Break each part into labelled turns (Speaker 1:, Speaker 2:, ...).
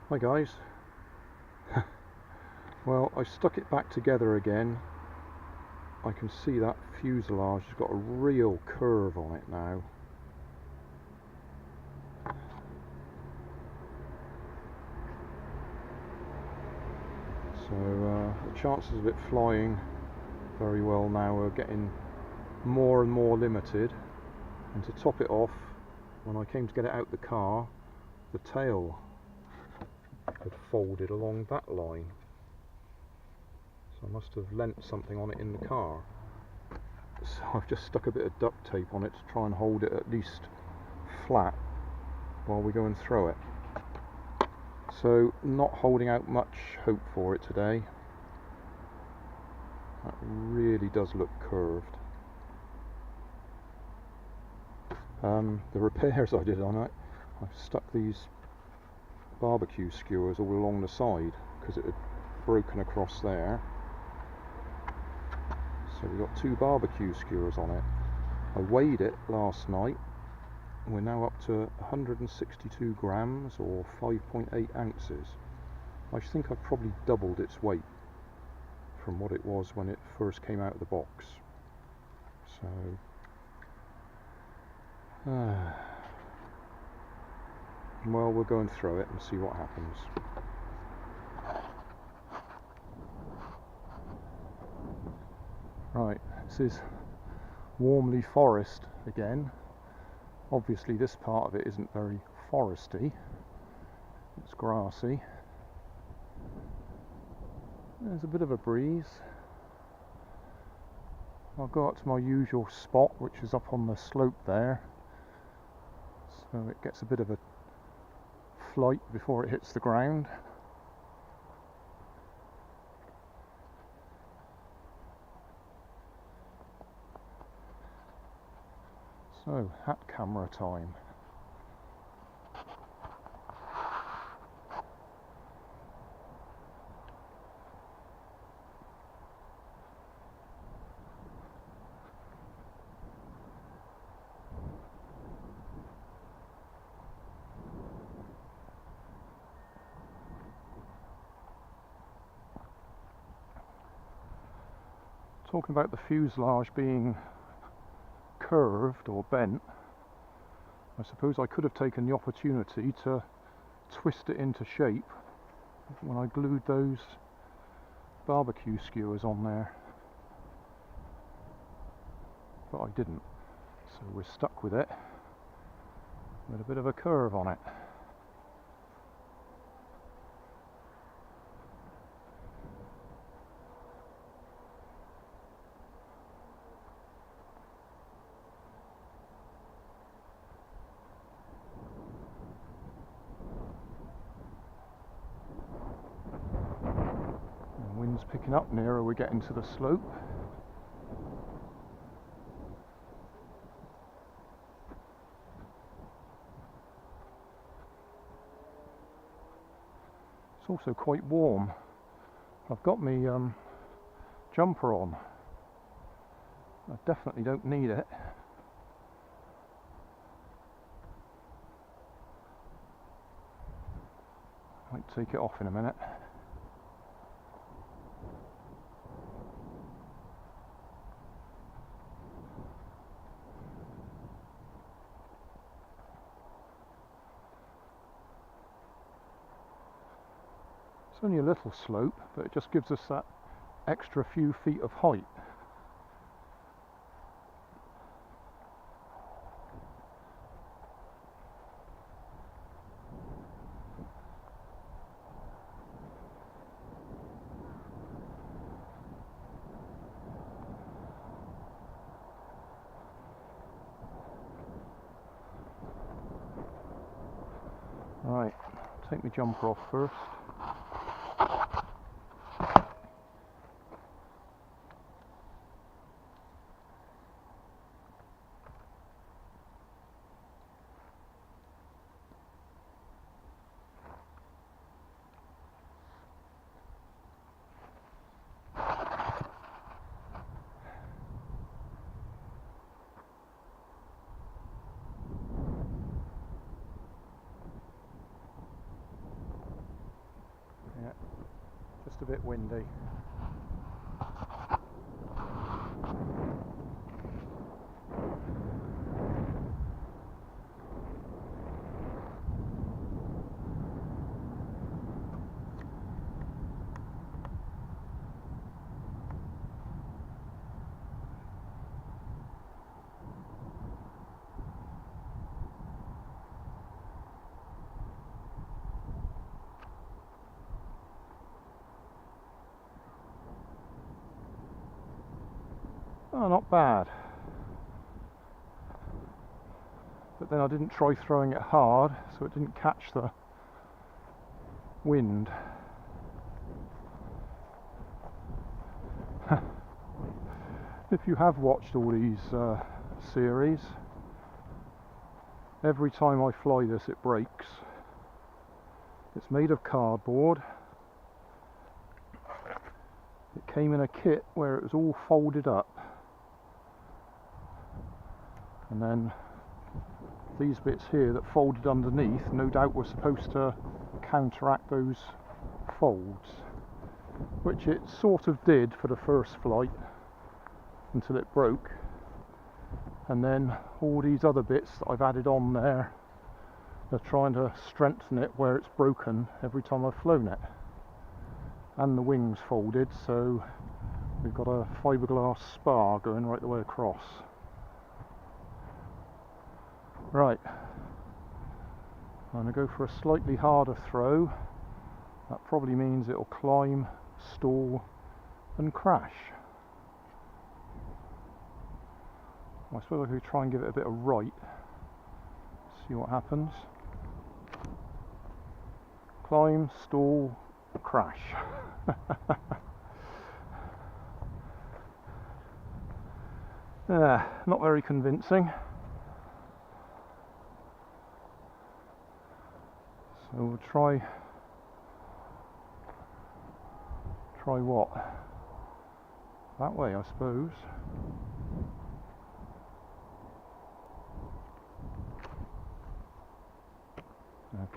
Speaker 1: Hi guys. Well, I stuck it back together again. I can see that fuselage has got a real curve on it now. So the chances of it flying very well now are getting more and more limited. And to top it off, when I came to get it out the car, the tail had folded along that line. So I must have lent something on it in the car. So I've just stuck a bit of duct tape on it to try and hold it at least flat while we go and throw it. So not holding out much hope for it today. That really does look curved. The repairs I did on it, I've stuck these barbecue skewers all along the side because it had broken across there. So we've got two barbecue skewers on it. I weighed it last night. We're now up to 162 grams or 5.8 ounces. I think I've probably doubled its weight from what it was when it first came out of the box. So well, we'll go and throw it and see what happens. Right, this is Warmley Forest again. Obviously this part of it isn't very foresty, it's grassy. There's a bit of a breeze. I'll go up to my usual spot, which is up on the slope there, so it gets a bit of a flight before it hits the ground. So, hat camera time. Talking about the fuselage being curved or bent, I suppose I could have taken the opportunity to twist it into shape when I glued those barbecue skewers on there, but I didn't, so we're stuck with it with a bit of a curve on it. Wind's picking up nearer we're getting to the slope. It's also quite warm. I've got my jumper on. I definitely don't need it. Might take it off in a minute. It's only a little slope, but it just gives us that extra few feet of height. Right, take my jumper off first. just a bit windy. Oh, not bad. But then I didn't try throwing it hard, so it didn't catch the wind. If you have watched all these series, every time I fly this it breaks. It's made of cardboard. It came in a kit where it was all folded up. And then these bits here that folded underneath, no doubt were supposed to counteract those folds, which it sort of did for the first flight until it broke. And then all these other bits that I've added on there are trying to strengthen it where it's broken every time I've flown it. And the wings folded, so we've got a fiberglass spar going right the way across. Right, I'm going to go for a slightly harder throw. That probably means it'll climb, stall and crash. I suppose I could try and give it a bit of right, see what happens. Climb, stall, crash. Not very convincing. So we'll try what? That way, I suppose.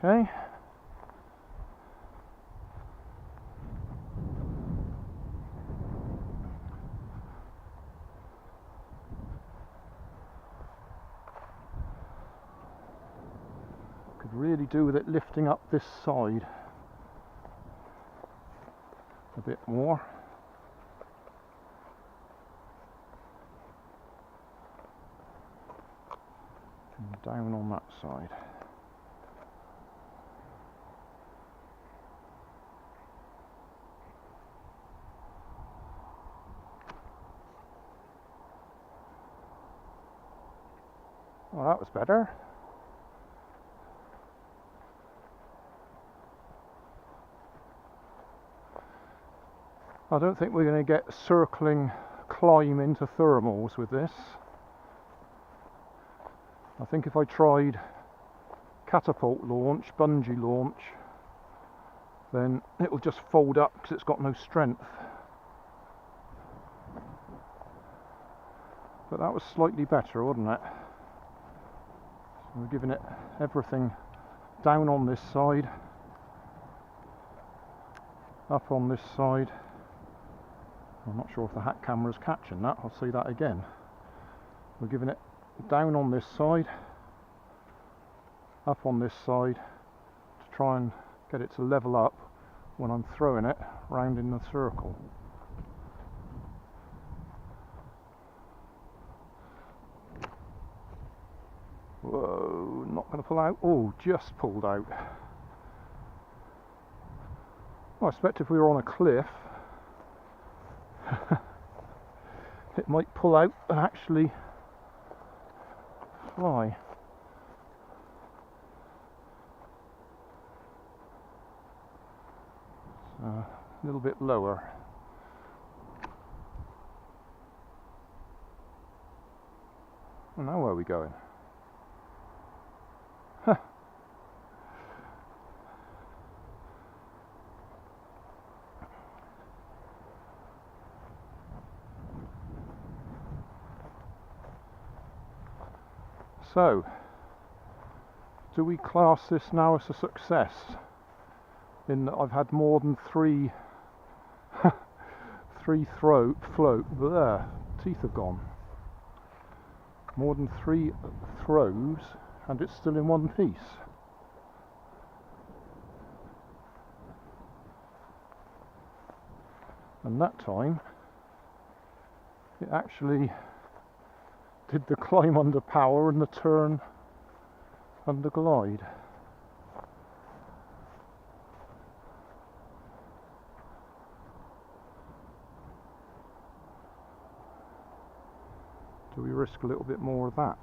Speaker 1: Okay. Could really do with it lifting up this side a bit more. And down on that side. Well, that was better. I don't think we're going to get circling climb into thermals with this. I think if I tried catapult launch, bungee launch, then it'll just fold up because it's got no strength. But that was slightly better, wasn't it? So we're giving it everything down on this side, up on this side. I'm not sure if the hat camera's catching that, I'll say that again. We're giving it down on this side, up on this side, to try and get it to level up when I'm throwing it round in the circle. Whoa, not going to pull out. Oh, just pulled out. Well, I expect if we were on a cliff, it might pull out and actually fly. So, a little bit lower. And now where are we going? So, do we class this now as a success? In that I've had more than 3 Three float, there, teeth have gone. More than 3 throws and it's still in one piece. And that time it actually did the climb under power and the turn under glide. Do we risk a little bit more of that?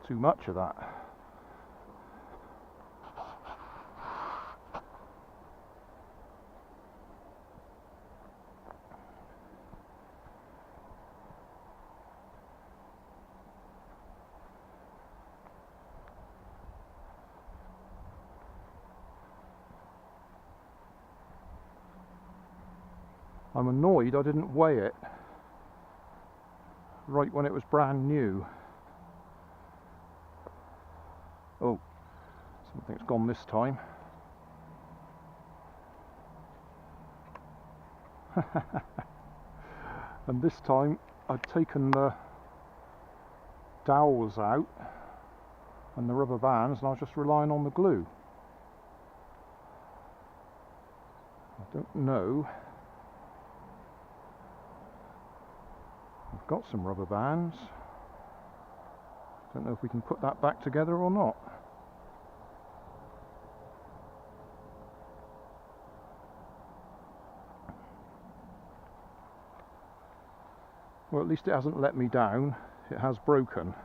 Speaker 1: Too much of that. I'm annoyed I didn't weigh it right when it was brand new. Oh, something's gone this time. And this time I'd taken the dowels out and the rubber bands and I was just relying on the glue. I don't know. I've got some rubber bands. Don't know if we can put that back together or not. Well, at least it hasn't let me down. It has broken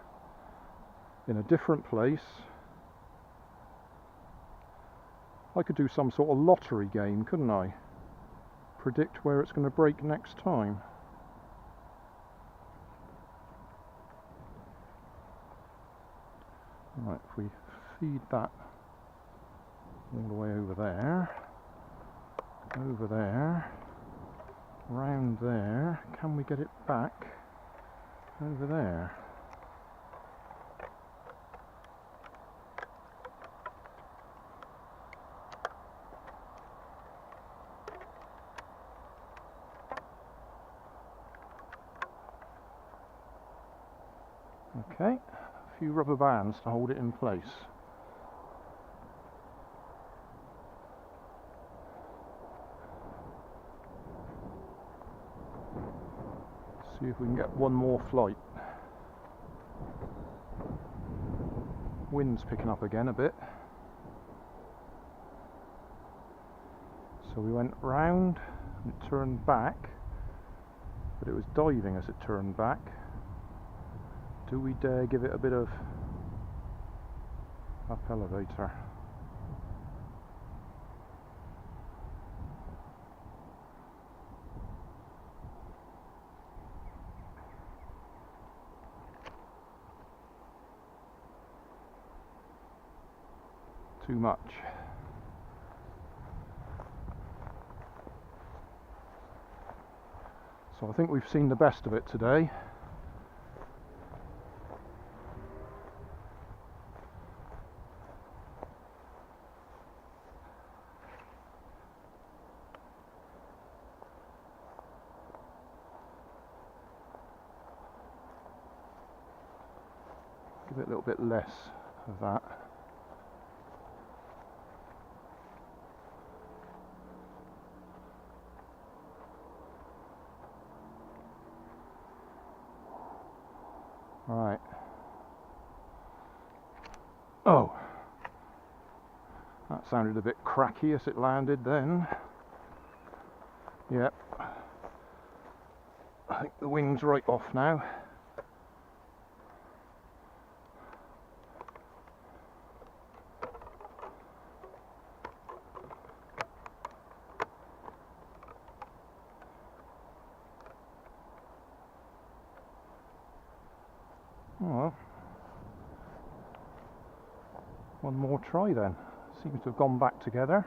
Speaker 1: in a different place. I could do some sort of lottery game, couldn't I? Predict where it's going to break next time. Right, if we feed that all the way over there, round there, can we get it back over there? Okay, a few rubber bands to hold it in place. See if we can get one more flight. Wind's picking up again a bit. So we went round and it turned back, but it was diving as it turned back. Do we dare give it a bit of up elevator? Too much. So I think we've seen the best of it today. Give it a little bit less of that. Right. Oh, that sounded a bit cracky as it landed then. Yep. I think the wing's right off now. Well, one more try then. Seems to have gone back together.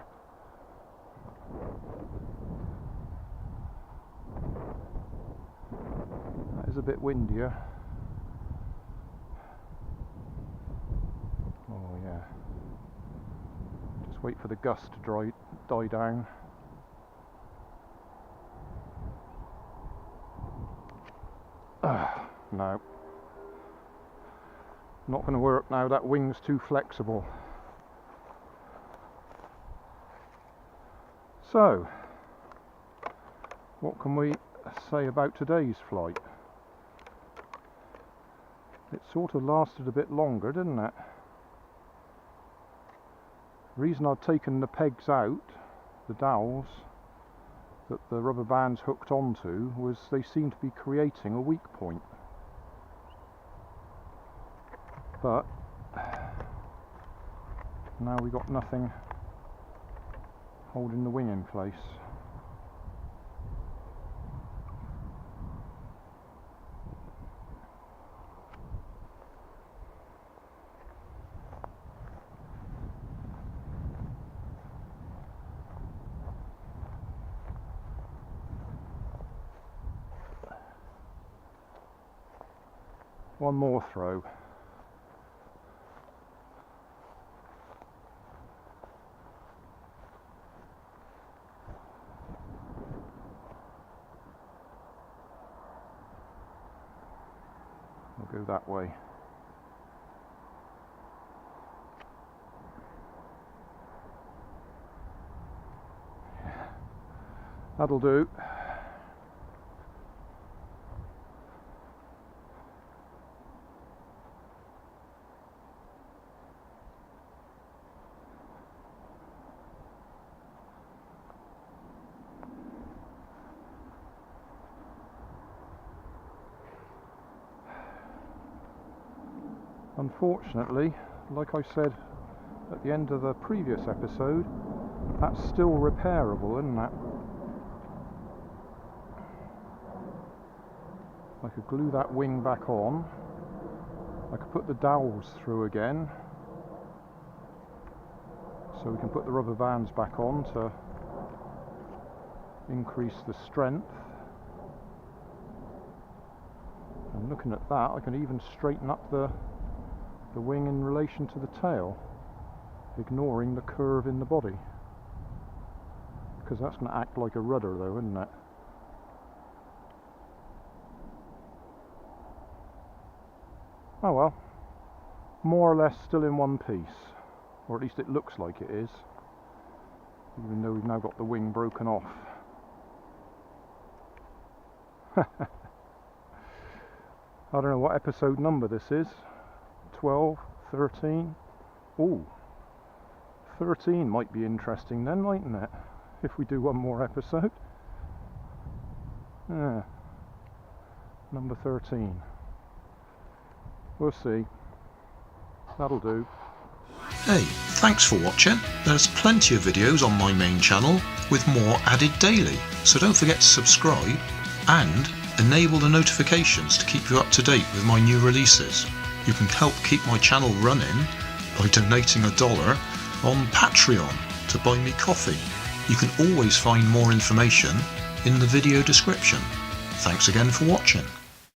Speaker 1: is a bit windier. Oh yeah. Just wait for the gust to die down. No. Not going to work now, that wing's too flexible. So, what can we say about today's flight? It sort of lasted a bit longer, didn't it? The reason I'd taken the pegs out, the dowels that the rubber band's hooked onto, was they seemed to be creating a weak point. But now we got nothing holding the wing in place. One more throw. We'll go that way. That'll do. Unfortunately, like I said at the end of the previous episode, that's still repairable, isn't it? I could glue that wing back on. I could put the dowels through again, so we can put the rubber bands back on to increase the strength. And looking at that, I can even straighten up the wing in relation to the tail, ignoring the curve in the body, because that's going to act like a rudder though, isn't it? Oh well, more or less still in one piece, or at least it looks like it is, even though we've now got the wing broken off. I don't know what episode number this is. 12, 13. Ooh, 13 might be interesting then, mightn't it? If we do one more episode. Yeah. Number 13. We'll see. That'll do.
Speaker 2: Hey, thanks for watching. There's plenty of videos on my main channel with more added daily, so don't forget to subscribe and enable the notifications to keep you up to date with my new releases. You can help keep my channel running by donating $1 on Patreon to buy me coffee. You can always find more information in the video description. Thanks again for watching.